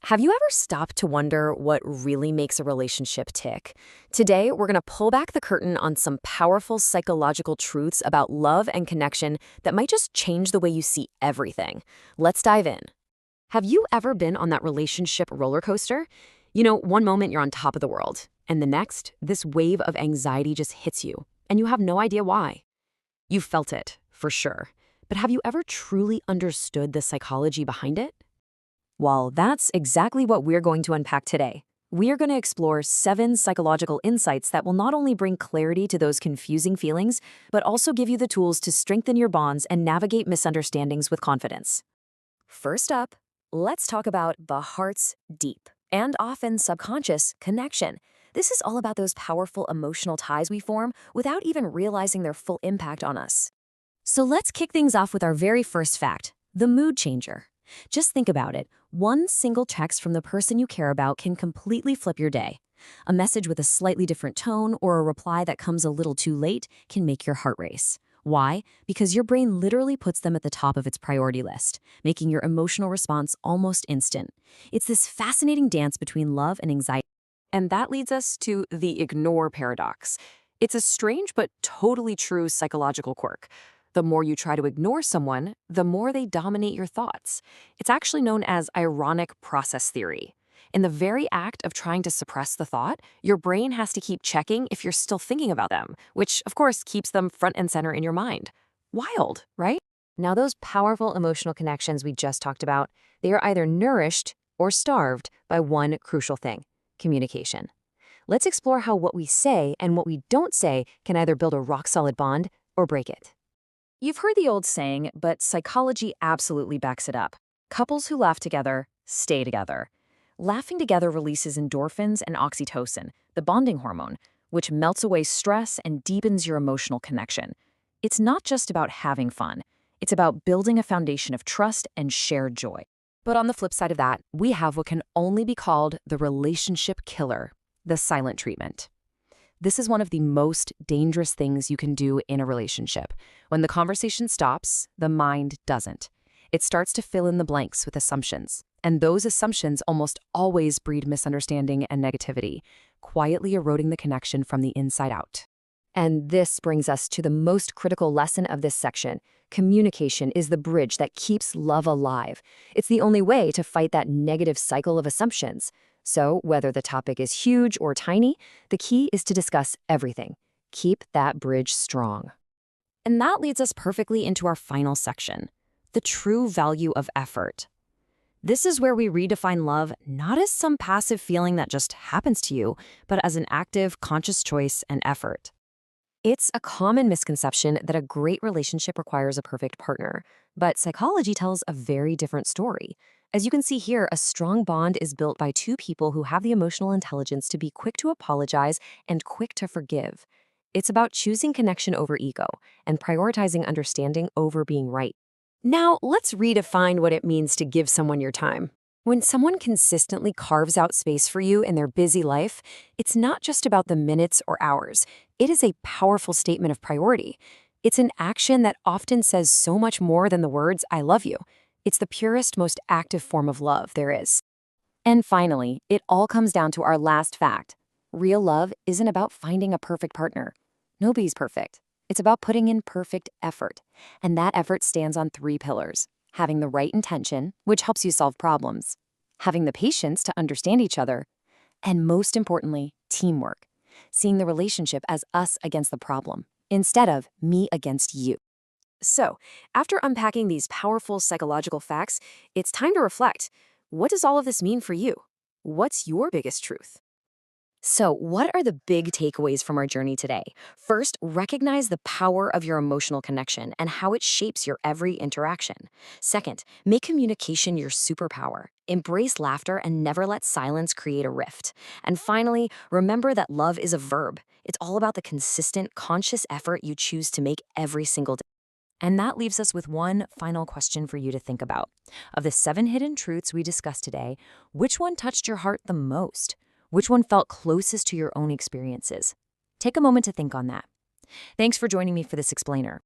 Have you ever stopped to wonder what really makes a relationship tick? Today, we're going to pull back the curtain on some powerful psychological truths about love and connection that might just change the way you see everything. Let's dive in. Have you ever been on that relationship roller coaster? One moment you're on top of the world, and the next, this wave of anxiety just hits you, and you have no idea why. You've felt it, for sure. But have you ever truly understood the psychology behind it? Well, that's exactly what we're going to unpack today. We are going to explore 7 psychological insights that will not only bring clarity to those confusing feelings, but also give you the tools to strengthen your bonds and navigate misunderstandings with confidence. First up, let's talk about the heart's deep and often subconscious connection. This is all about those powerful emotional ties we form without even realizing their full impact on us. So let's kick things off with our very first fact, the mood changer. Just think about it. One single text from the person you care about can completely flip your day. A message with a slightly different tone or a reply that comes a little too late can make your heart race. Why? Because your brain literally puts them at the top of its priority list, making your emotional response almost instant. It's this fascinating dance between love and anxiety. And that leads us to the ignore paradox. It's a strange but totally true psychological quirk. The more you try to ignore someone, the more they dominate your thoughts. It's actually known as ironic process theory. In the very act of trying to suppress the thought, your brain has to keep checking if you're still thinking about them, which, of course, keeps them front and center in your mind. Wild, right? Now, those powerful emotional connections we just talked about, they are either nourished or starved by one crucial thing: communication. Let's explore how what we say and what we don't say can either build a rock-solid bond or break it. You've heard the old saying, but psychology absolutely backs it up. Couples who laugh together stay together. Laughing together releases endorphins and oxytocin, the bonding hormone, which melts away stress and deepens your emotional connection. It's not just about having fun. It's about building a foundation of trust and shared joy. But on the flip side of that, we have what can only be called the relationship killer, the silent treatment. This is one of the most dangerous things you can do in a relationship. When the conversation stops, the mind doesn't. It starts to fill in the blanks with assumptions. And those assumptions almost always breed misunderstanding and negativity, quietly eroding the connection from the inside out. And this brings us to the most critical lesson of this section. Communication is the bridge that keeps love alive. It's the only way to fight that negative cycle of assumptions. So, whether the topic is huge or tiny, the key is to discuss everything. Keep that bridge strong. And that leads us perfectly into our final section, the true value of effort. This is where we redefine love not as some passive feeling that just happens to you, but as an active, conscious choice and effort. It's a common misconception that a great relationship requires a perfect partner, but psychology tells a very different story. As you can see here, a strong bond is built by two people who have the emotional intelligence to be quick to apologize and quick to forgive. It's about choosing connection over ego and prioritizing understanding over being right. Now, let's redefine what it means to give someone your time. When someone consistently carves out space for you in their busy life, it's not just about the minutes or hours. It is a powerful statement of priority. It's an action that often says so much more than the words, "I love you." It's the purest, most active form of love there is. And finally, it all comes down to our last fact. Real love isn't about finding a perfect partner. Nobody's perfect. It's about putting in perfect effort. And that effort stands on 3 pillars. Having the right intention, which helps you solve problems. Having the patience to understand each other. And most importantly, teamwork. Seeing the relationship as us against the problem, instead of me against you. So, after unpacking these powerful psychological facts, it's time to reflect. What does all of this mean for you? What's your biggest truth? So, what are the big takeaways from our journey today? First, recognize the power of your emotional connection and how it shapes your every interaction. Second, make communication your superpower. Embrace laughter and never let silence create a rift. And finally, remember that love is a verb. It's all about the consistent, conscious effort you choose to make every single day. And that leaves us with one final question for you to think about. Of the 7 hidden truths we discussed today, which one touched your heart the most? Which one felt closest to your own experiences? Take a moment to think on that. Thanks for joining me for this explainer.